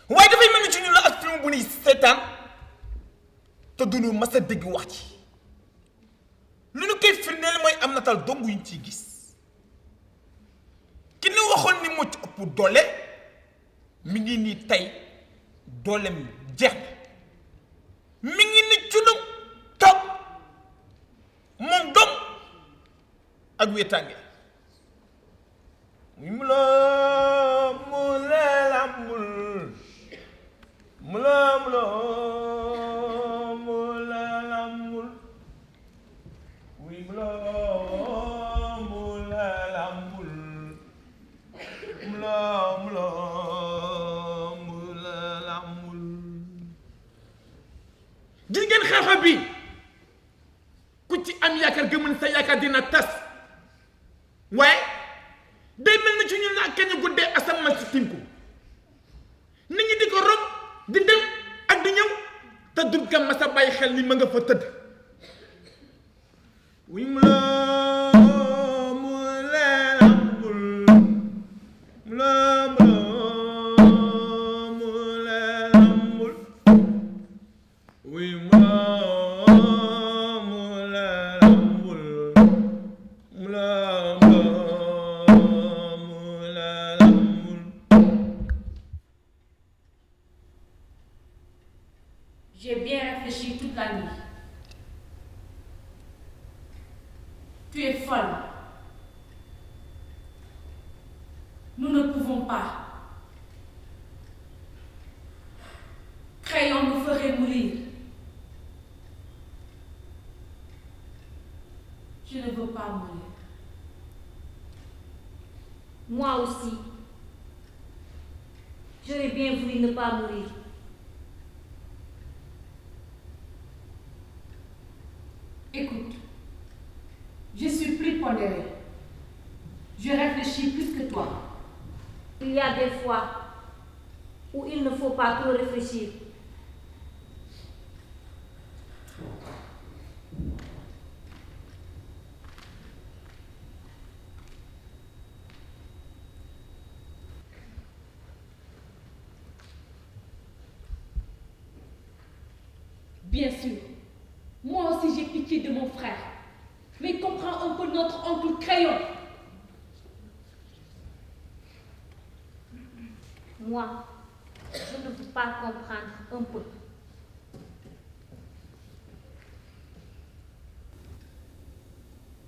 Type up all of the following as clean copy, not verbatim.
waaye dafay mel ni ci ñu la ak film bu ni seetaan te duñu mas a dégg wax ci lu ñu koy firndeel mooy am nataal dong yuñ ciy gis ki ñu waxoon ni moo ci ëpp doole mi ngi nii tey dooleem jeex na mi ngi ni cunum toog moom dom ak wéetaange mu la mu leelambul mu leelambul wi mu leelambul mu leelambul gis ngeen xeexa bi ku ci am yaakaar gëmën sa yaakaar dina tas waaye day mel na ci ñun naa kañ guddee asamaan si tinku nit ñi di ko rob di dem ak di ñëw te dul ga masa bàyyi xel ni ma nga fa tëdd wi mu la mu leelambul mu la mu leelambul wi mu la mu leelambul mu la J'ai bien réfléchi toute la nuit. Tu es folle. Nous ne pouvons pas. Crayon nous ferait mourir. Je ne veux pas mourir. Moi aussi. J'aurais bien voulu ne pas mourir. Écoute, je suis plus pondérée. Je réfléchis plus que toi. Il y a des fois où il ne faut pas trop réfléchir. Bien sûr. Moi aussi j'ai pitié de mon frère. Mais comprends un peu notre oncle Crayon. Moi, je ne peux pas comprendre un peu.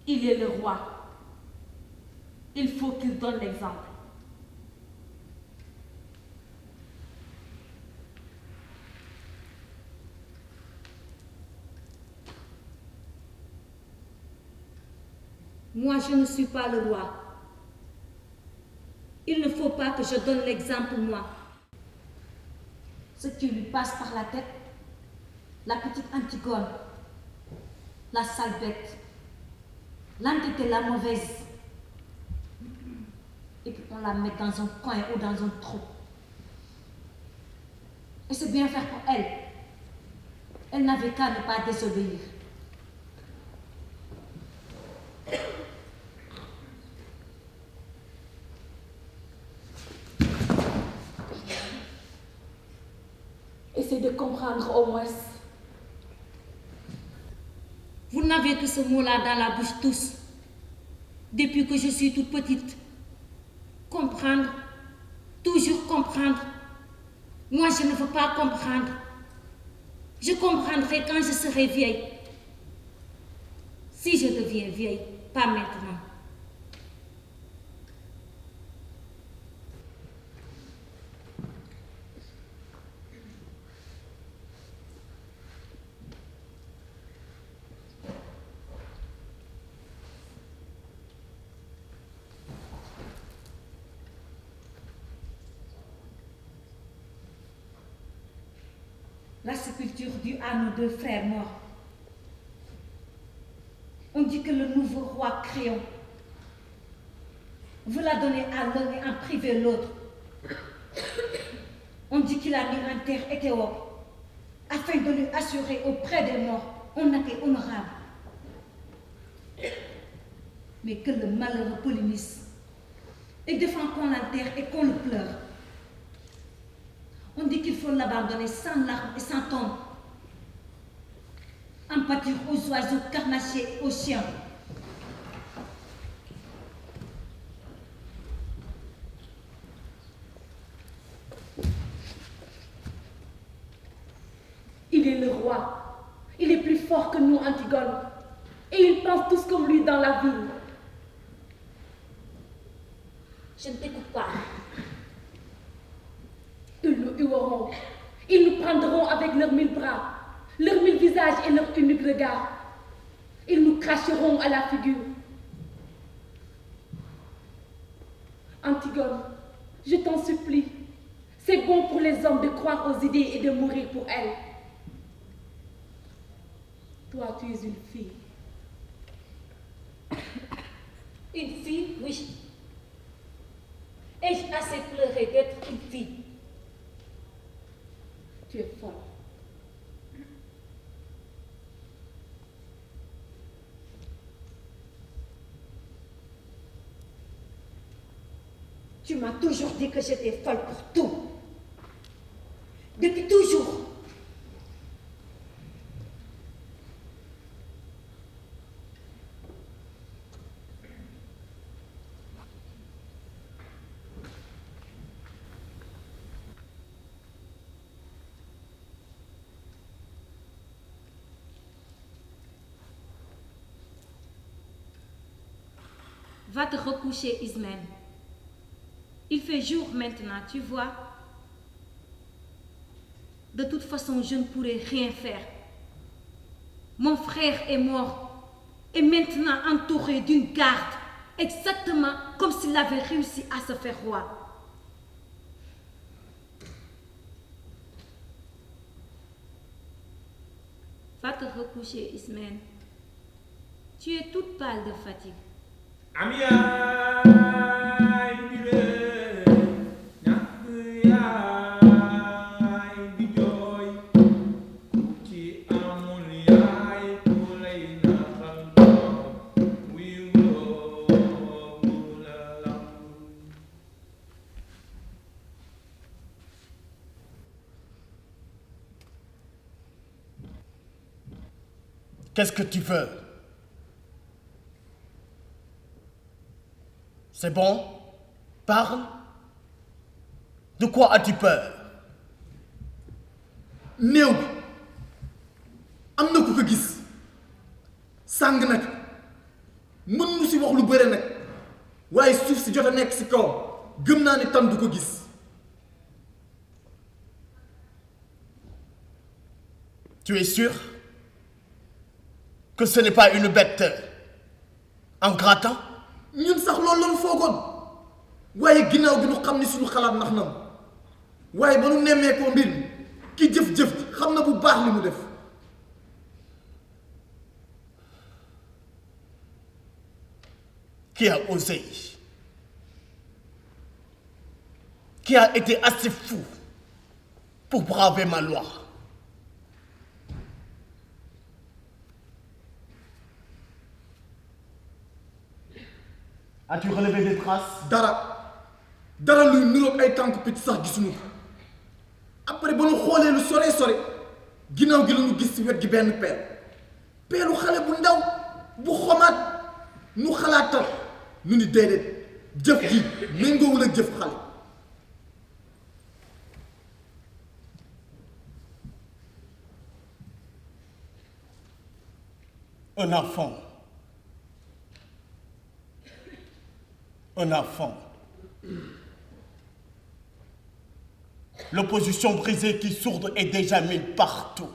Il est le roi. Il faut qu'il donne l'exemple. Moi, je ne suis pas le roi. Il ne faut pas que je donne l'exemple, moi. Ce qui lui passe par la tête, la petite Antigone, la sale bête, l'entêtée, la mauvaise. Et puis on la met dans un coin ou dans un trou. Et c'est bien faire pour elle. Elle n'avait qu'à ne pas désobéir. Essaie de comprendre au moins. Vous n'avez que ce mot-là dans la bouche tous. Depuis que je suis toute petite. Comprendre. Toujours comprendre. Moi, je ne veux pas comprendre. Je comprendrai quand je serai vieille. Si je deviens vieille, pas maintenant. La sépulture due à nos deux frères morts. On dit que le nouveau roi Créon veut la donner à l'un et en priver l'autre. On dit qu'il a mis en terre Éthéope afin de lui assurer auprès des morts un accueil honorable. Mais que le malheureux Polynice et défend qu'on l'enterre et qu'on le pleure. On dit qu'il faut l'abandonner sans larmes et sans tombe, en pâture aux oiseaux carnassiers et aux chiens. Il est le roi. Il est plus fort que nous, Antigone. Et ils pensent tous comme lui dans la ville. Je ne t'écoute pas. Ils nous hueront. Ils nous prendront avec leurs 1000 bras, leurs 1000 visages et leurs uniques regards. Ils nous cracheront à la figure. Antigone, je t'en supplie. C'est bon pour les hommes de croire aux idées et de mourir pour elles. Toi, tu es une fille. Une fille, oui. Ai-je assez pleuré d'être une fille? Tu es folle. Tu m'as toujours dit que j'étais folle pour tout. Depuis toujours. Va te recoucher, Ismène. Il fait jour maintenant, tu vois. De toute façon, je ne pourrai rien faire. Mon frère est mort et maintenant entouré d'une garde, exactement comme s'il avait réussi à se faire roi. Va te recoucher, Ismène. Tu es toute pâle de fatigue. Qu'est-ce que tu veux? C'est bon? Parle. De quoi as-tu peur? néew bi am na ku ko gis sàng nag mën nu si wax lu bëre nag waaye suuf si jot a nekk si kaw gëm naa ne tam du ko gis. Tu es sûr que ce n'est pas une bête? En grattant? ñun sax loolu lañu foogoon waaye ginnaaw gi ñu xam ni suñu xalaat nax na waaye ba nu nemmee koo mbir mi ki jëf-jëf xam na bu baax li mu def. Qui a osé? Qui a été assez fou pour braver ma loi? As-tu relevé des traces? dara luy niroog ay tànk picc sax gisuñu ko après ba nu xoolee lu sore ginnaaw gi la ñu gis ci wet gi benn peelu xale bu ndaw bu xomaat nu xalaatal nu ni déedéet jëf ji méngoowul ak jëf xale. Un enfant. Un enfant. L'opposition brisée qui sourde est déjà mise partout.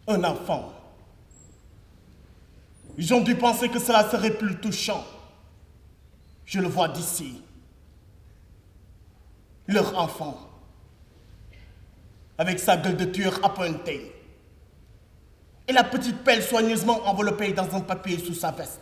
Un enfant. Ils ont dû penser que cela serait plus touchant. Je le vois d'ici. Leur enfant. Avec sa gueule de tueur appointée. Et la petite pelle soigneusement enveloppée dans un papier sous sa veste.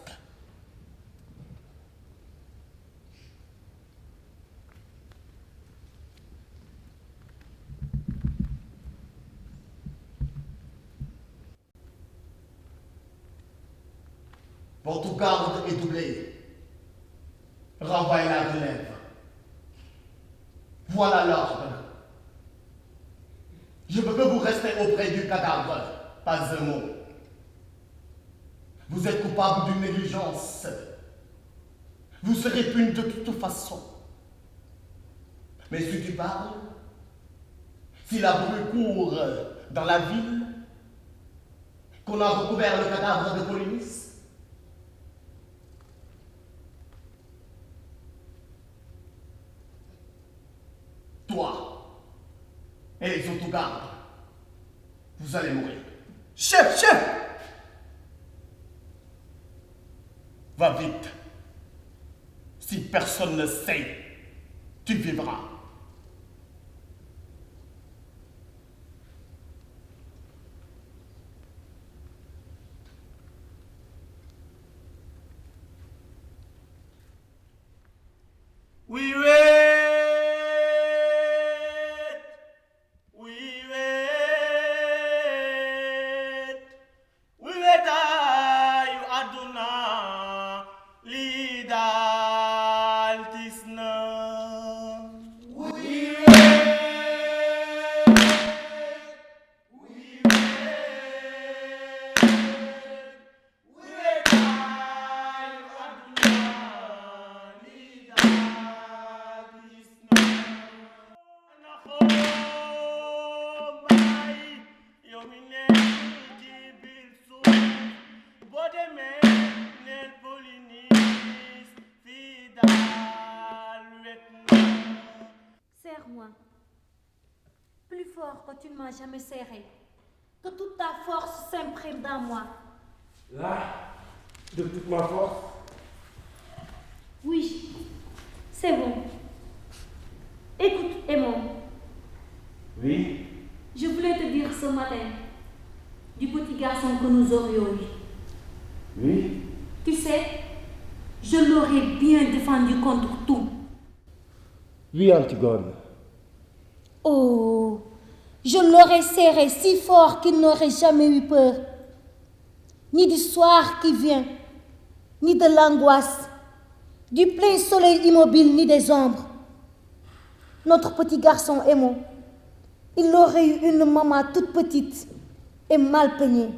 Votre garde est doublée. Renvoyez la relève. Voilà l'ordre. Je veux que vous restez auprès du cadavre. Pas un mot. Vous êtes coupable d'une négligence. Vous serez puni de toute façon. Mais si tu parles, si la bruit court dans la ville, qu'on a recouvert le cadavre de Polynice, toi et les autogardes, vous allez mourir. Chef! Va vite. Si personne ne sait, tu vivras. We wait. You Aduna, lead Altisna. Serre-moi, plus fort que tu ne m'as jamais serré, que toute ta force s'imprime dans moi. Là, de toute ma force. Oui, c'est bon. Écoute, Aimon. Oui. Je voulais te dire ce matin du petit garçon que nous aurions eu. Oui. Tu sais, je l'aurais bien défendu contre tout. Oui, Antigone. Oh, je l'aurais serré si fort qu'il n'aurait jamais eu peur. Ni du soir qui vient, ni de l'angoisse, du plein soleil immobile, ni des ombres. Notre petit garçon Aimon, il aurait eu une maman toute petite et mal peignée,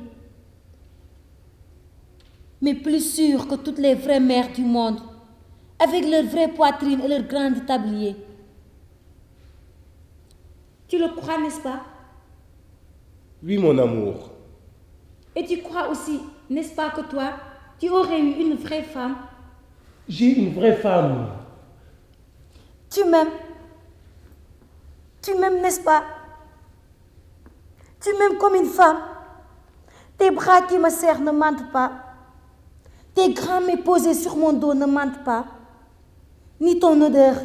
mais plus sûre que toutes les vraies mères du monde, avec leur vraie poitrine et leur grand tablier. Tu le crois, n'est-ce pas? Oui, mon amour. Et tu crois aussi, n'est-ce pas, que toi, tu aurais eu une vraie femme? J'ai une vraie femme. Tu m'aimes. Tu m'aimes, n'est-ce pas? Tu m'aimes comme une femme. Tes bras qui me serrent ne mentent pas. Tes grands mains posés sur mon dos ne mentent pas. Ni ton odeur,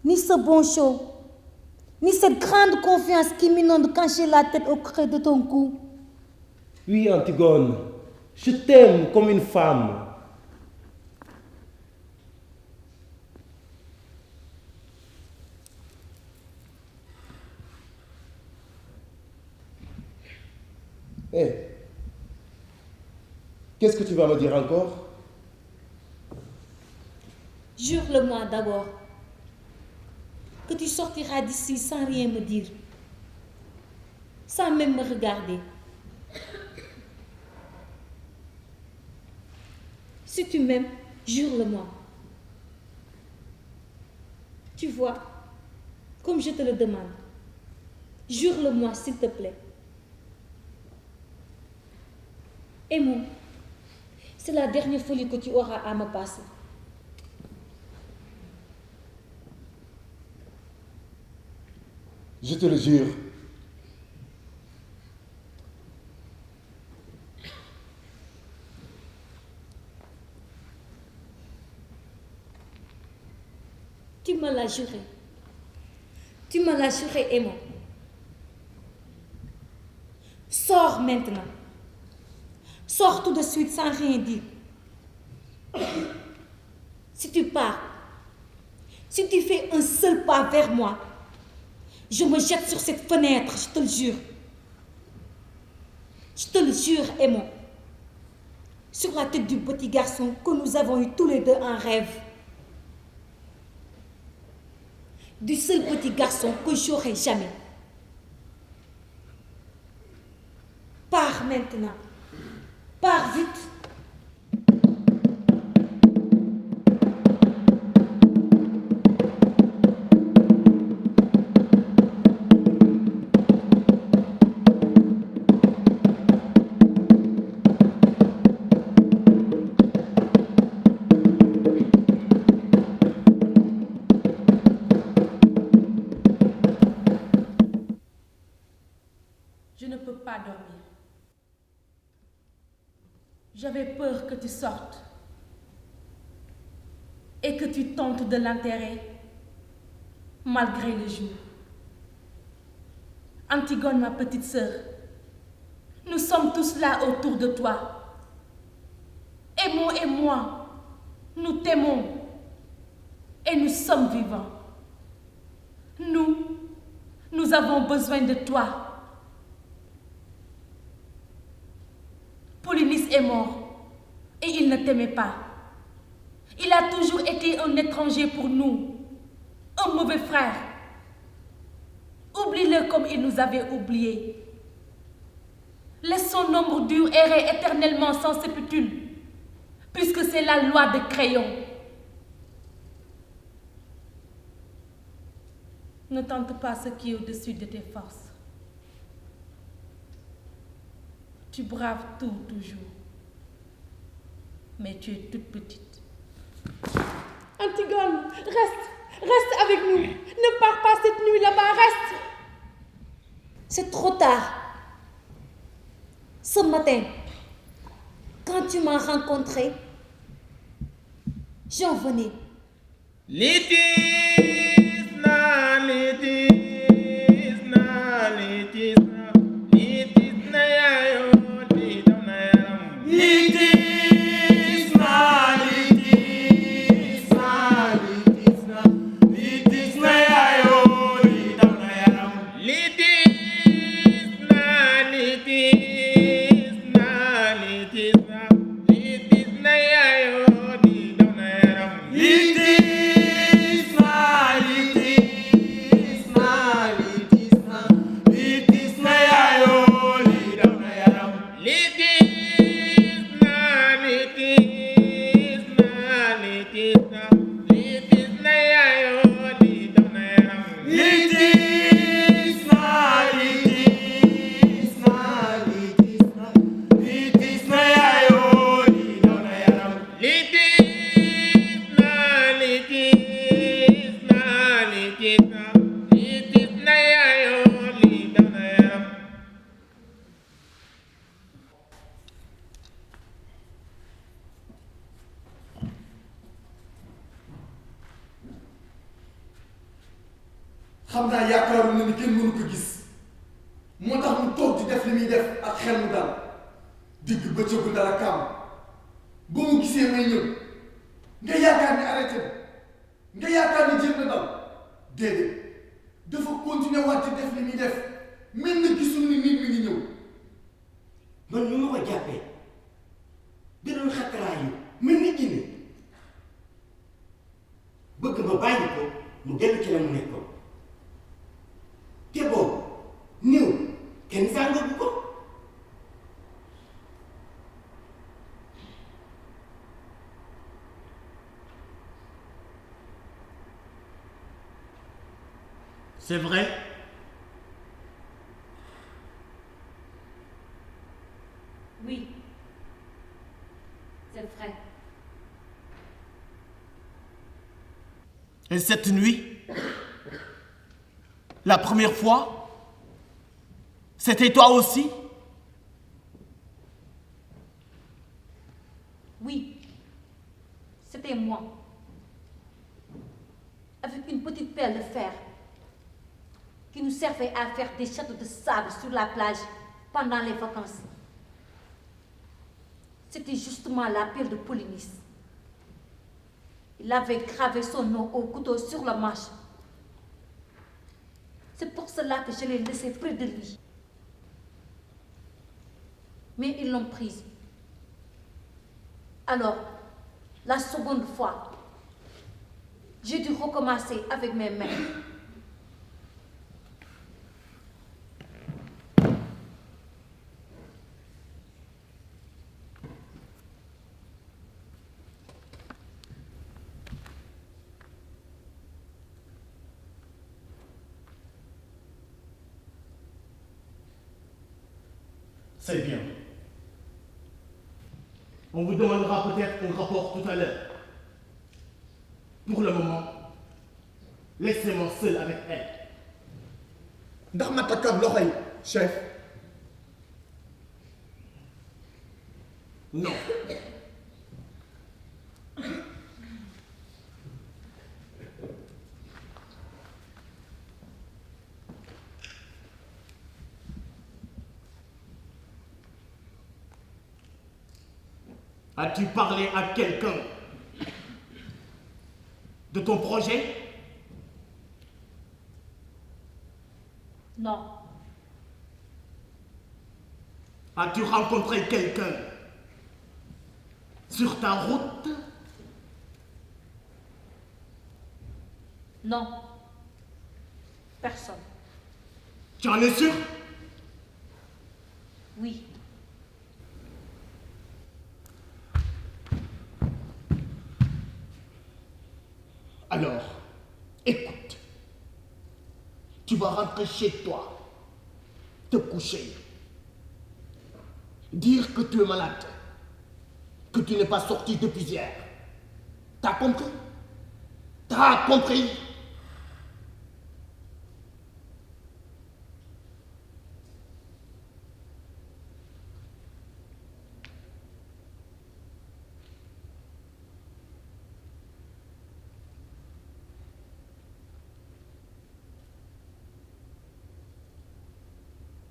ni ce bon chaud, ni cette grande confiance qui m'inonde quand j'ai la tête au creux de ton cou. Oui, Antigone, je t'aime comme une femme. Hé, qu'est-ce que tu vas me dire encore? Jure-le-moi d'abord que tu sortiras d'ici sans rien me dire, sans même me regarder. Si tu m'aimes, jure-le-moi. Tu vois, comme je te le demande, jure-le-moi s'il te plaît. Aimons, c'est la dernière folie que tu auras à me passer. Je te le jure. Tu me l'as juré. Tu me l'as juré, Aimon. Sors maintenant. Sors tout de suite sans rien dire. Si tu pars, si tu fais un seul pas vers moi, je me jette sur cette fenêtre, je te le jure. Je te le jure, Aimon. Sur la tête du petit garçon que nous avons eu tous les deux en rêve. Du seul petit garçon que j'aurai jamais. Pars maintenant. Pars vite. Je ne peux pas dormir. J'avais peur que tu sortes et que tu tentes de l'enterrer malgré le jour. Antigone, ma petite sœur, nous sommes tous là autour de toi. Aimons et moi, nous t'aimons et nous sommes vivants. Nous avons besoin de toi. Polynice est mort et il ne t'aimait pas. Il a toujours été un étranger pour nous, un mauvais frère. Oublie-le comme il nous avait oubliés. Laisse son ombre dure errer éternellement sans sépulture, puisque c'est la loi de Crayon. Ne tente pas ce qui est au-dessus de tes forces. Tu braves tout toujours, mais tu es toute petite. Antigone, reste avec nous. Ne pars pas cette nuit là-bas, reste. C'est trop tard. Ce matin, quand tu m'as rencontré, j'en venais. xam naa yaakaaru na ni kenn mënu ko gis moo tax mu toog di def li muy def ak xel mu dal digg bëccëgu dara kaam ba mu gisee may ñëw nga yaakaar ni arrêté nga yaakaar ni jéem na dal déedéet dafa continuer waat di def li muy def mel na gisul ni nit mi ngi ñëw. man ñu ma ko jàppee da doon xattaraayu mel ni jinne bëgg ma bàyyi ko mu dellu ci la mu nekkoon te boobu néew kenn sàngagu ko. C'est vrai? Oui, c'est vrai. Et cette nuit, la première fois, c'était toi aussi? Oui, c'était moi. Avec une petite pelle de fer qui nous servait à faire des châteaux de sable sur la plage pendant les vacances. C'était justement la pelle de Polynice. Il avait gravé son nom au couteau sur le manche. C'est pour cela que je l'ai laissé près de lui. Mais ils l'ont prise. Alors, la seconde fois, j'ai dû recommencer avec mes mains. C'est bien. On vous demandera peut-être un rapport tout à l'heure. Pour le moment, laissez-moi seul avec elle. ndax ma takk ak loxo yi chef. Non. As-tu parlé à quelqu'un de ton projet? Non, As-tu rencontré quelqu'un sur ta route? non, personne. Tu en es sûr? Oui, Alors, écoute. Tu vas rentrer chez toi, te coucher, dire que tu es malade, que tu n'es pas sorti depuis hier. T'as compris? T'as compris?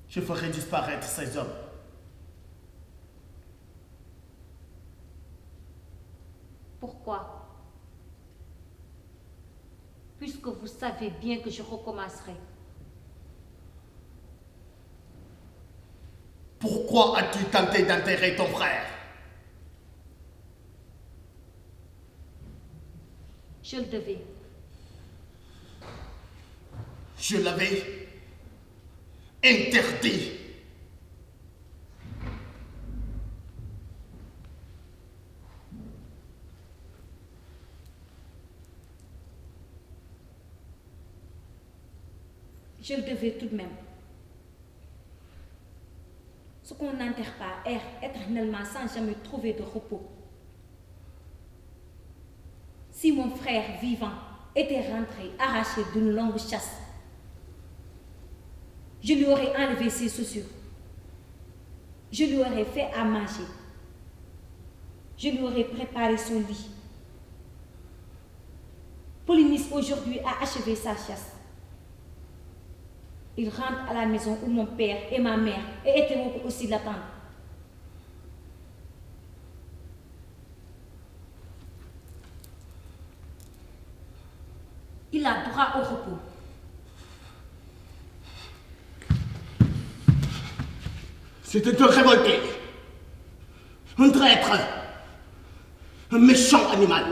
Je ferai disparaître ces hommes. pourquoi? Puisque vous savez bien que je recommencerai. Pourquoi as-tu tenté d'enterrer ton frère? Je le devais. Je l'avais interdit. Je le devais tout de même. Ce qu'on n'enterre pas erre éternellement sans jamais trouver de repos. Si mon frère vivant était rentré arraché d'une longue chasse, je lui aurais enlevé ses chaussures. Je lui aurais fait à manger. Je lui aurais préparé son lit. Polynice aujourd'hui a achevé sa chasse. Il rentre à la maison où mon père et ma mère et Hétéro aussi l'attendent. Il a droit au repos. C'était un révolté, un traître, un méchant animal.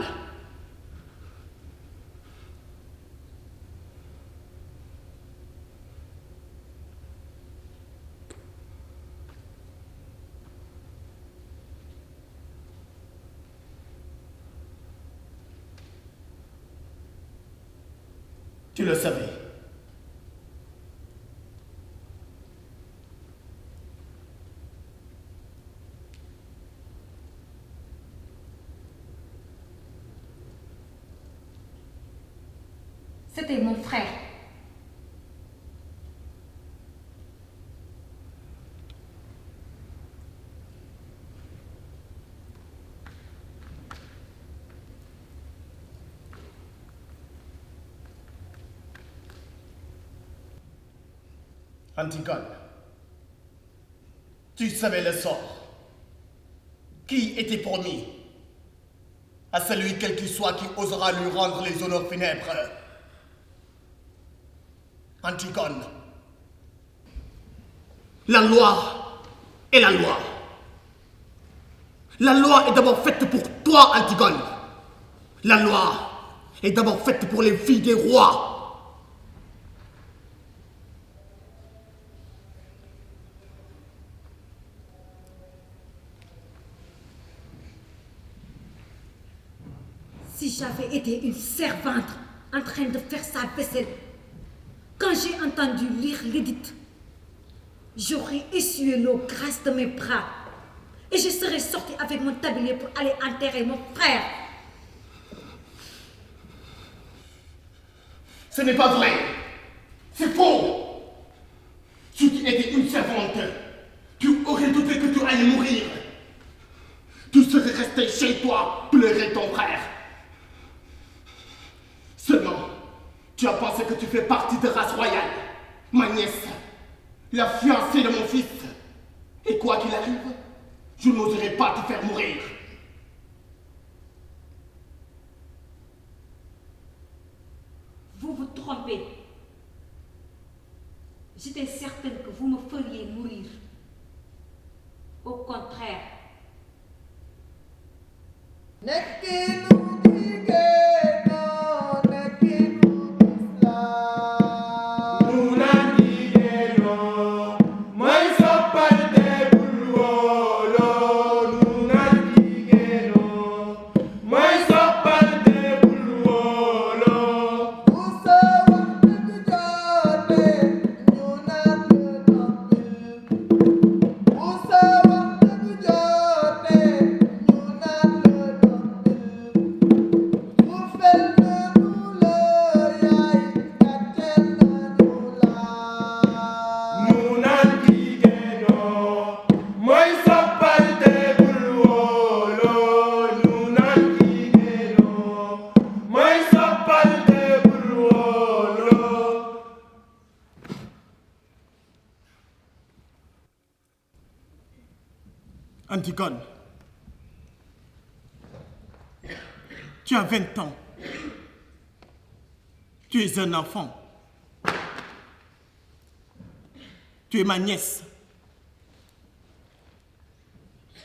Tu le savais. C'était mon frère. Antigone, tu savais le sort qui était promis à celui quel qu'il soit qui osera lui rendre les honneurs funèbres. Antigone, la loi est la loi. La loi est d'abord faite pour toi, Antigone. La loi est d'abord faite pour les filles des rois. Si j'avais été une servante en train de faire sa vaisselle, quand j'ai entendu lire l'édit, j'aurais essuyé l'eau grâce de mes bras et je serais sortie avec mon tablier pour aller enterrer mon frère. Ce n'est pas vrai. C'est faux. Si tu étais une servante, tu aurais douté que tu allais mourir. Tu serais resté chez toi, pleurer ton frère. Seulement, tu as pensé que tu fais partie de race royale, ma nièce, la fiancée de mon fils. Et quoi qu'il arrive, je n'oserais pas te faire mourir. Vous vous trompez. J'étais certaine que vous me feriez mourir. Au contraire. Antigone, tu as 20 ans. Tu es un enfant. Tu es ma nièce,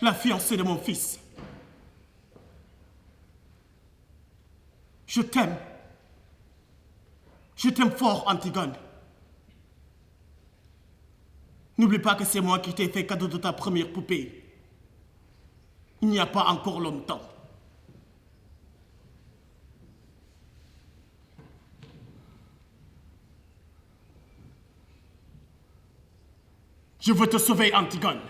la fiancée de mon fils. Je t'aime. Je t'aime fort, Antigone. N'oublie pas que c'est moi qui t'ai fait cadeau de ta première poupée. Il n'y a pas encore longtemps. Je veux te sauver, Antigone.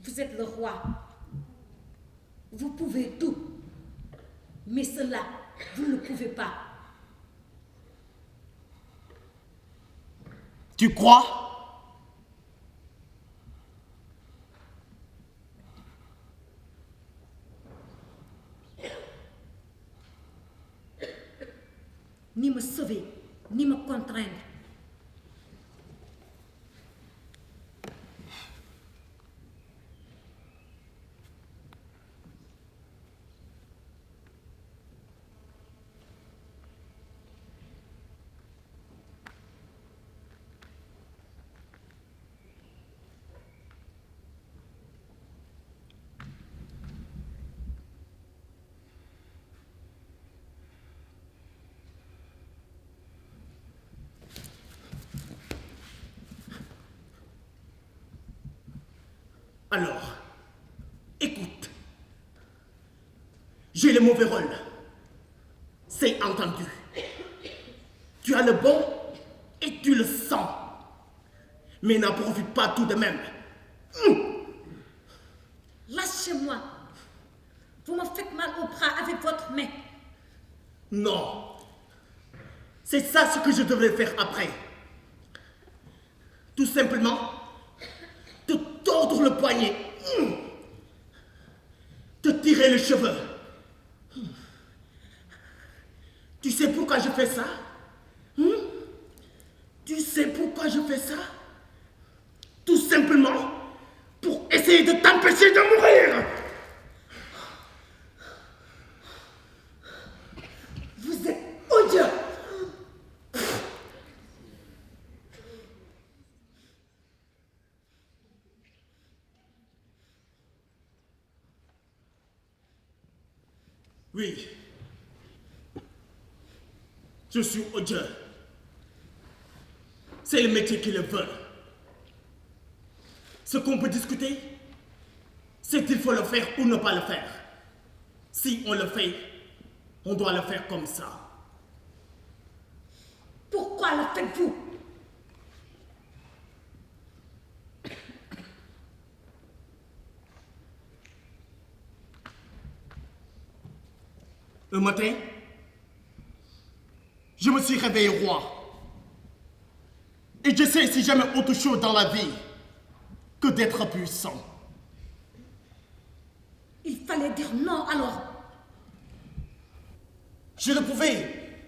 Vous êtes le roi. Vous pouvez tout. Mais cela, vous ne pouvez pas. Tu crois? me sauver, ni me contraindre. Alors, écoute. J'ai le mauvais rôle. C'est entendu. Tu as le bon et tu le sens. Mais n'en profite pas tout de même. Lâchez-moi. Vous me faites mal au bras avec votre main. Non. C'est ça ce que je devrais faire après. Tout simplement, te tordre le poignet. Te tirer les cheveux. Tu sais pourquoi je fais ça? Tu sais pourquoi je fais ça? Tout simplement pour essayer de t'empêcher de mourir. Vous êtes odieux. Oui. Je suis odieux. C'est le métier qui le veut. Ce qu'on peut discuter, c'est qu'il faut le faire ou ne pas le faire. Si on le fait, on doit le faire comme ça. Pourquoi le faites-vous? Un matin, je me suis réveillé roi. Et je sais si jamais autre chose dans la vie que d'être puissant. Il fallait dire non alors. Je le pouvais.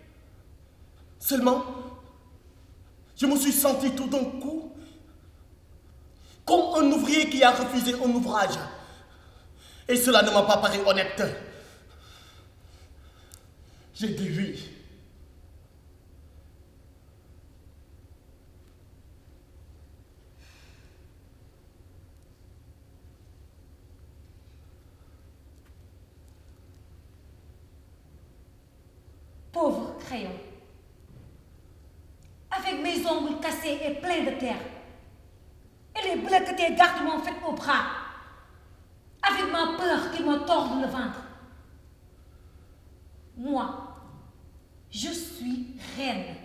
Seulement, je me suis senti tout d'un coup comme un ouvrier qui a refusé un ouvrage. Et cela ne m'a pas paru honnête. J'ai dit oui. Pauvre crayon. Avec mes ongles cassés et pleins de terre. Et les bleus que tes gardes m'ont fait au bras. Avec ma peur qu'ils me tordent le ventre. Moi, je suis reine.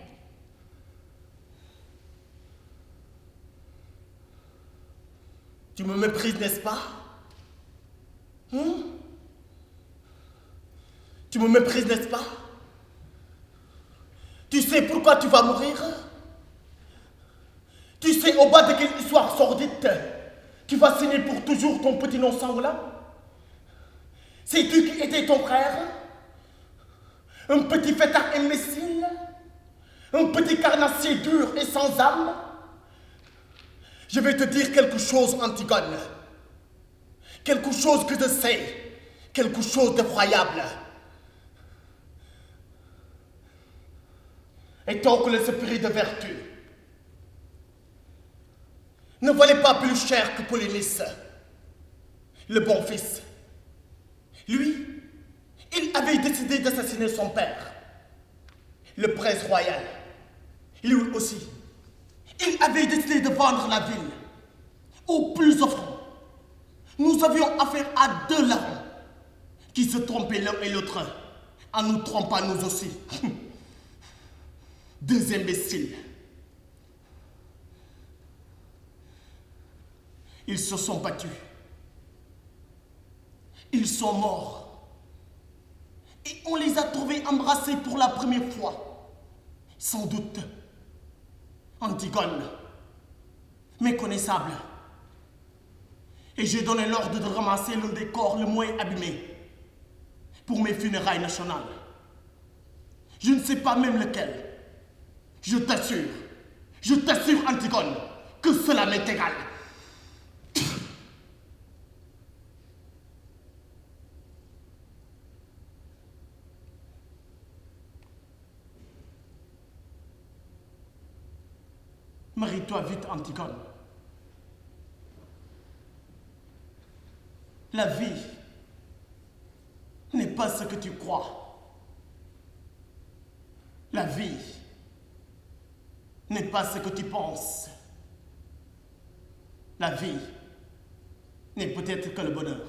Tu me méprises, n'est-ce pas? Tu me méprises, n'est-ce pas? Tu sais pourquoi tu vas mourir? Tu sais au bas de quelle histoire sordide tu vas signer pour toujours ton petit nom sanglant? C'est tu qui étais ton frère? Un petit fêtard imbécile? Un petit carnassier dur et sans âme? Je vais te dire quelque chose, Antigone. Quelque chose que je sais. Quelque chose d'effroyable. Et tant que l'esprit de vertu ne valait pas plus cher que Polynice, le bon fils, lui, il avait décidé d'assassiner son père, le prince royal. Lui aussi, il avait décidé de vendre la ville au plus offrant. Nous avions affaire à deux larrons qui se trompaient l'un et l'autre en nous trompant nous aussi. Deux imbéciles. Ils se sont battus. Ils sont morts. Et on les a trouvés embrassés pour la première fois. Sans doute. Antigone, méconnaissable. Et j'ai donné l'ordre de ramasser l'un des corps le moins abîmé pour mes funérailles nationales. Je ne sais pas même lequel. Je t'assure, Antigone, que cela m'est égal. Marie-toi vite, Antigone. La vie n'est pas ce que tu crois. La vie n'est pas ce que tu penses. La vie n'est peut-être que le bonheur.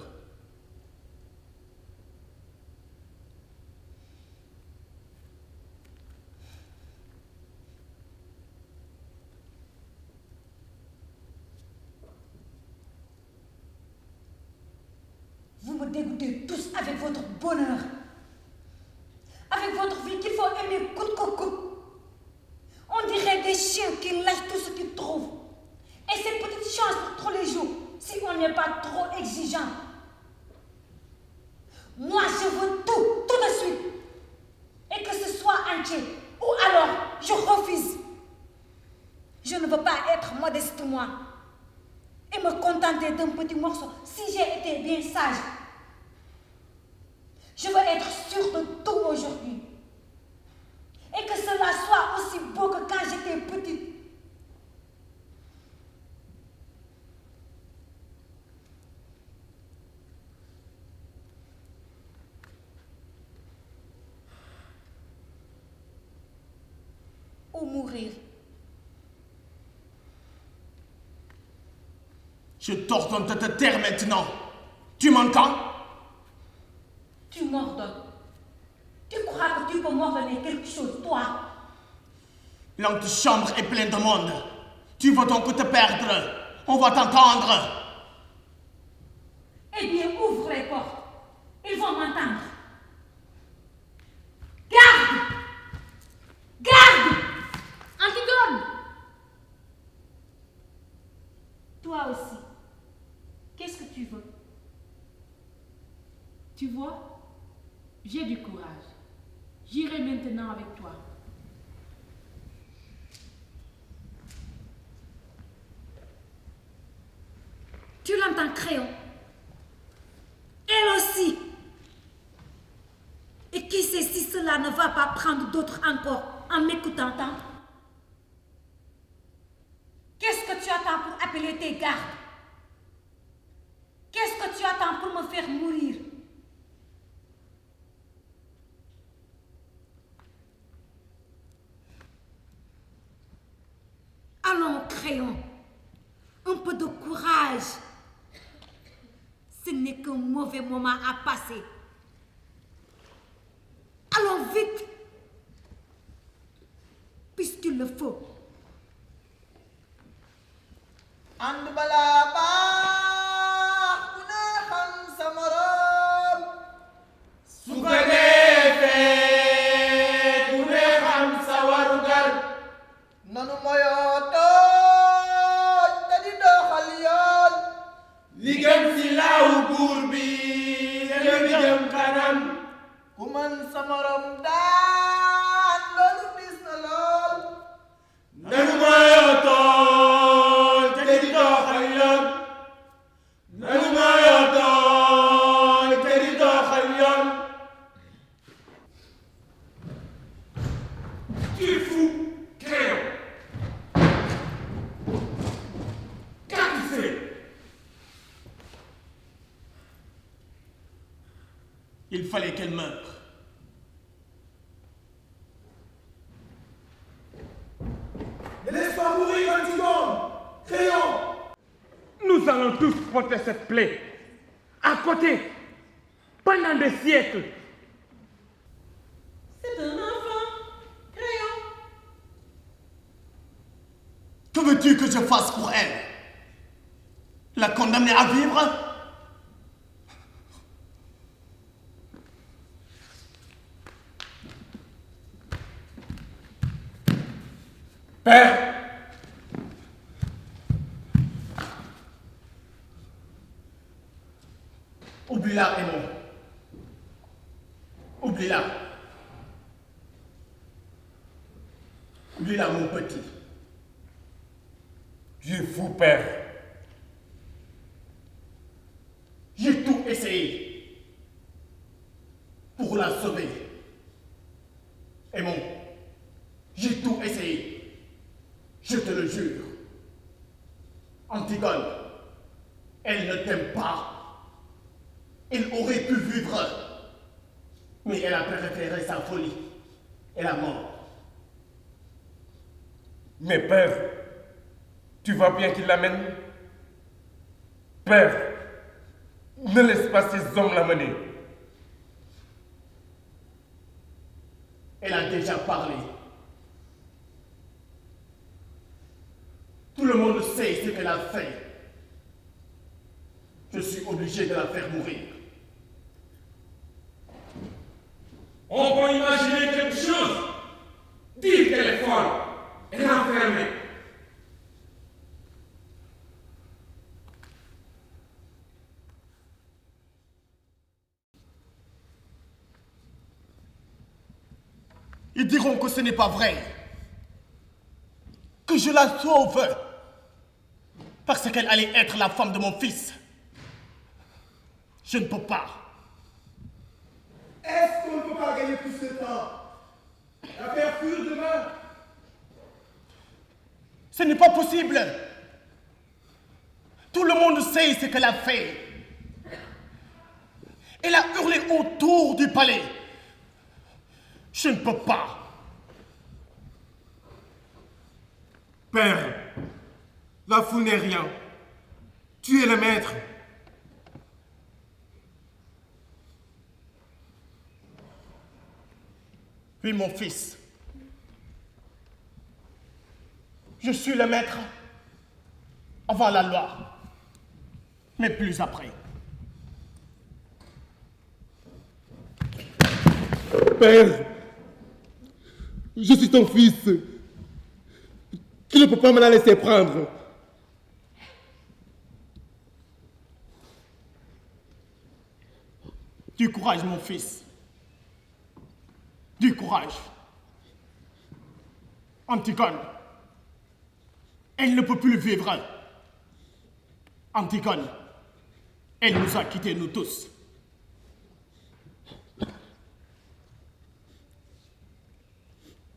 Vous me dégoûtez tous avec votre bonheur, avec votre vie qu'il faut aimer coûte que coûte. On dirait des chiens qui lâchent tout ce qu'ils trouvent. Et ces petites chances pour tous les jours, si on n'est pas trop exigeant. Moi, je veux tout de suite. Et que ce soit entier. Ou alors, je refuse. Je ne veux pas être modeste, moi. Et me contenter d'un petit morceau si j'ai été bien sage. Je veux être sûre de tout aujourd'hui. Et que cela soit aussi beau que quand j'étais petite. Ou mourir. Je t'ordonne de te taire maintenant. Tu m'entends? Tu m'ordonnes. Tu crois que tu peux m'ordonner quelque chose, toi? L'antichambre est pleine de monde. Tu veux donc te perdre? On va t'entendre. Eh bien, ouvre les portes. Ils vont m'entendre. Garde! Garde! Antigone! Toi aussi. Qu'est-ce que tu veux? Tu vois, j'ai du courage. J'irai maintenant avec toi. Tu l'entends, Créon? Elle aussi. Et qui sait si cela ne va pas prendre d'autres encore en m'écoutant tant? Qu'est-ce que tu attends pour appeler tes gardes? Qu'est-ce que tu attends pour me faire mourir? Allons, Créon, un peu de courage. Ce n'est qu'un mauvais moment à passer. Allons vite, puisqu'il le faut. And balaa baax ku ne xam sa morom. su ko defee ku ne xam sa warugar. Nanu moyoo tooñ te di doxal yoon. li gën ci laawu buur bi gën jëm kanam. Ku mën sa morom daan loolu bis na lool. nanu moyoo tooñ te di doxal yoon. nanu moyoo tooñ te di doxal yoon. Tu es fou, Créon. Qu'as-tu fait? Il fallait qu'elle meure. Ne laisse pas mourir Antigone! Créon! Nous allons tous porter cette plaie, à côté, pendant des siècles. C'est un enfant, Créon. Que veux-tu que je fasse pour elle? La condamner à vivre? Père, Oublie-la, Aimon. Oublie-la. Lui là, mon petit. Tu es fou, père. J'ai tout essayé pour la sauver. Aimon, j'ai tout essayé. Je te le jure. Antigone, elle ne t'aime pas. Elle aurait pu vivre, mais elle a préféré sa folie et la mort. Mais père, tu vois bien qu'il l'amène? Père, ne laisse pas ces hommes l'amener. Elle a déjà parlé. Tout le monde sait ce qu'elle a fait. Je suis obligé de la faire mourir. On peut imaginer quelque chose. Dire qu'elle est folle et l'enfermer. Ils diront que ce n'est pas vrai. Que je la sauve. Parce qu'elle allait être la femme de mon fils. Je ne peux pas. Est-ce qu'on ne peut pas gagner plus de temps? La faire fuir demain? Ce n'est pas possible. Tout le monde sait ce qu'elle a fait. Elle a hurlé autour du palais. Je ne peux pas. Père, la foule n'est rien. Tu es le maître. Oui, mon fils. Je suis le maître avant la loi, mais plus après. Père, je suis ton fils. Tu ne peux pas me la laisser prendre. Du courage, mon fils. Du courage. Antigone, elle ne peut plus vivre. Antigone, elle nous a quittés, nous tous.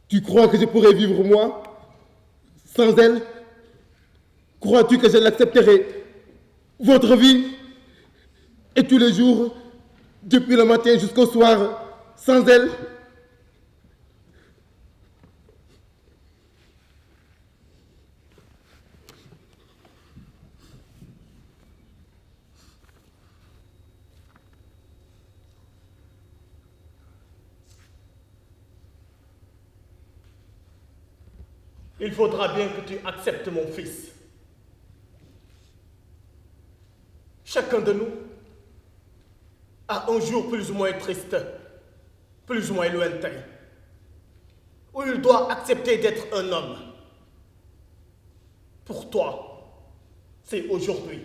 Tu crois que je pourrais vivre moi sans elle? Crois-tu que je l'accepterai? Votre vie? Et tous les jours, depuis le matin jusqu'au soir, sans elle? Il faudra bien que tu acceptes mon fils. Chacun de nous a un jour plus ou moins triste, plus ou moins lointain, où il doit accepter d'être un homme. Pour toi, c'est aujourd'hui.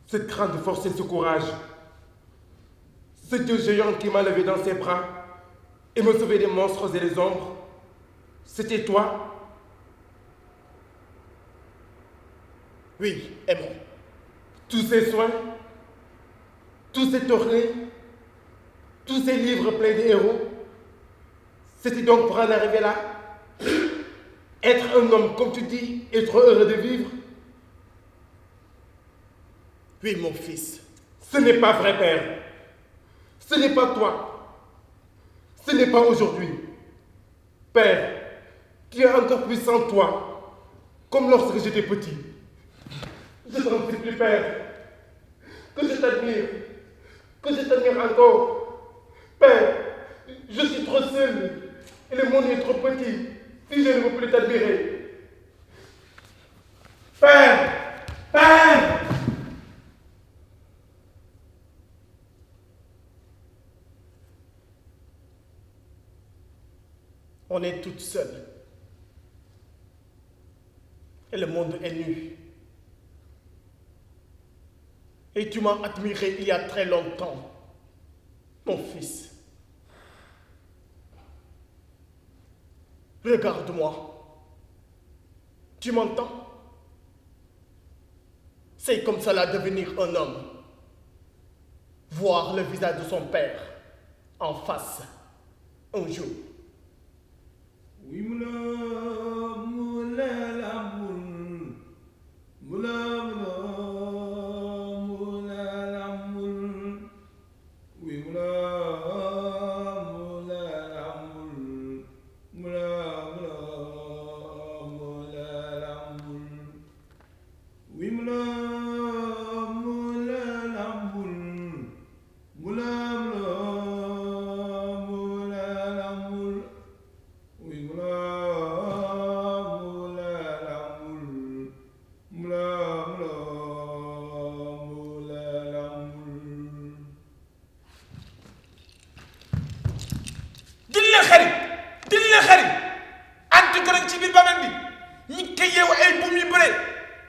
Cette grande force et ce courage, ce Dieu géant qui m'a levé dans ses bras et me sauvé des monstres et des ombres, c'était toi? Oui, aimons. Tous ces soins, tous ces tournées, tous ces livres pleins de héros, c'était donc pour en arriver là? Être un homme, comme tu dis, et trop heureux de vivre? Oui, mon fils. Ce n'est pas vrai, Père. Ce n'est pas toi. Ce n'est pas aujourd'hui. Père, tu es encore puissant, toi, comme lorsque j'étais petit. Je t'en supplie, Père, que je t'admire encore. Père, je suis trop seul et le monde est trop petit si je ne veux plus t'admirer. Père! Père! abandonnée toute seule. Et le monde est nu. Et tu m'as admiré il y a très longtemps, mon fils. Regarde-moi. Tu m'entends? C'est comme cela devenir un homme. Voir le visage de son père en face un jour. Oui, moula, moula, la moule. Moula, moula, moula, la moule. Oui, moula, moula, la moule. Moula, moula, moula, la moule. Oui, moula, moula, la moule. Moula, moula, moula, la moule. Oui, moula, moula, la moule. Moula, moula, moula, la moule. Dil leen xarit anti ko nag ci biir bamel bi ñi ko yeewu ay buum yu bëre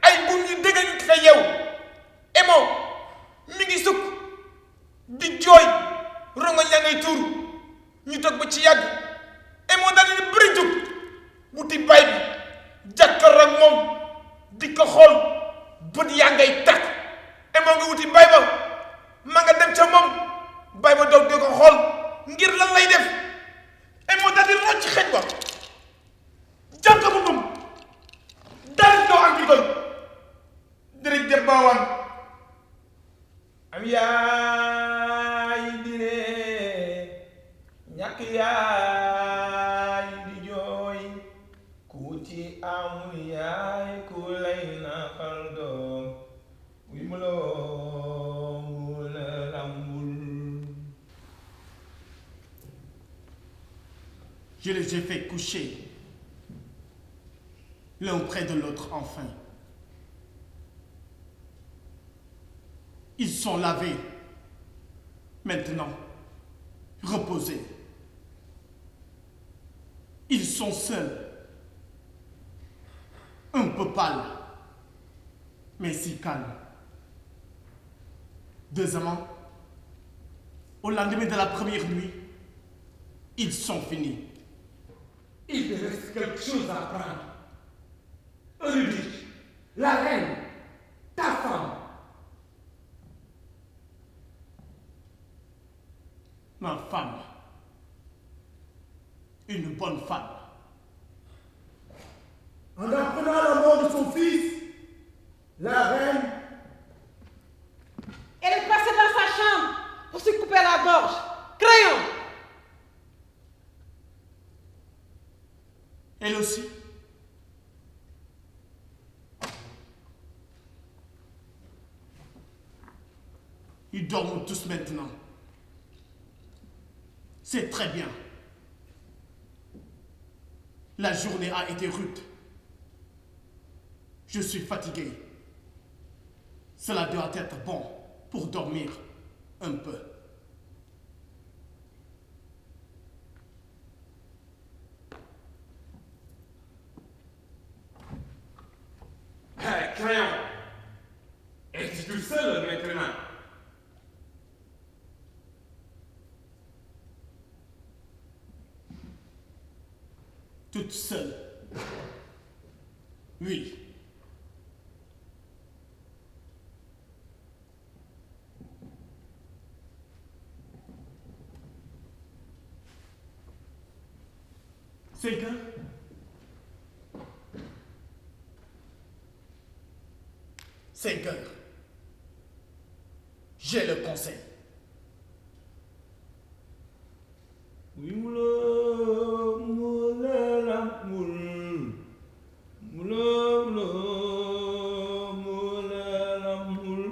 ay buum yu dëgg ñu ko yeewu Emo mi ngi sukk di jooy rongoñ yaa ngay tuuru ñu toog ba ci yàgg Emo daal di bëri jóg wuti bay bi jàkkar ak moom di ko xool bët yaa ngay takk Emo nga wuti bay ba ma nga dem ca moom bay ba doog di ko xool ngir lan lay def Emo daal di rocc ci xeej ba jàpp ko boppam daal di doo am di koy dërëj def baawaan am yaay di ree ñàkk yaay di jooy ku ci amul yaay ku lay naqal doom wi muloo mula lambul. Je les ai fait coucher, l'un près de l'autre enfin. Ils sont lavés, maintenant reposés. Ils sont seuls, un peu pâles, mais si calmes. 2 amants, au lendemain de la première nuit, ils sont finis. Il te reste quelque chose à apprendre. Eurydice, la reine, ta femme. Ma femme, une bonne femme. En apprenant la mort de son fils, la reine, Elle est passée dans sa chambre pour se couper la gorge. Crayon. Elle aussi. Ils dorment tous maintenant. C'est très bien. La journée a été rude. Je suis fatigué. Cela doit être bon pour dormir un peu. Crayon, es-tu tout seul maintenant? Toute seule. Oui. C'est que... C'est que... J'ai le conseil. Oui, moula, moula, la moule. Moula, moula, moula, la moule.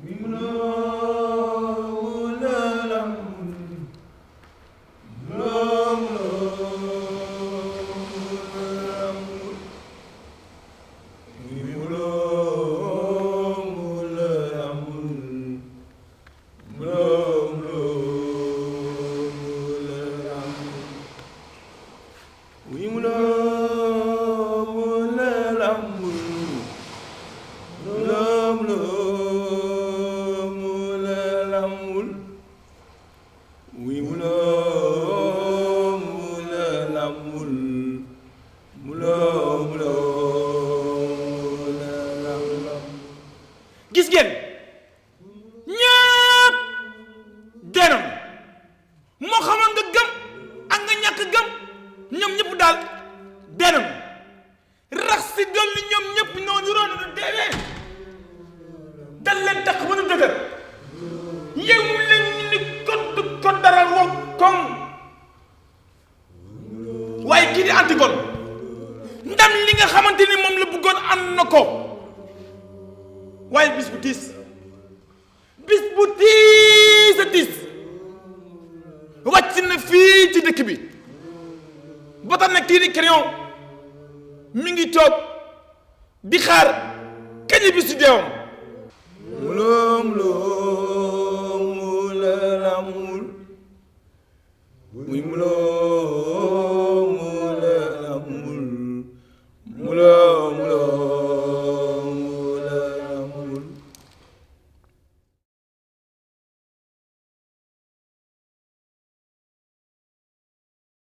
Oui, moula, moula, la moule. Moula, moula, moula, la moule. Oui, moula, moula, la moule. si dolli ñoom ñëpp noonu roonu nu deewee dal leen tax ba nu dëgër yow leen ñu ni ko dara woo koŋ waaye kii di Antigone ndam li nga xamante ni moom la bëggoon ànd na ko waaye bis bu tiis a tiis wàcc na fii ci dëkk bi ba tax na kii di Créon mi ngi toog di xaar kañ bi si deewam muloo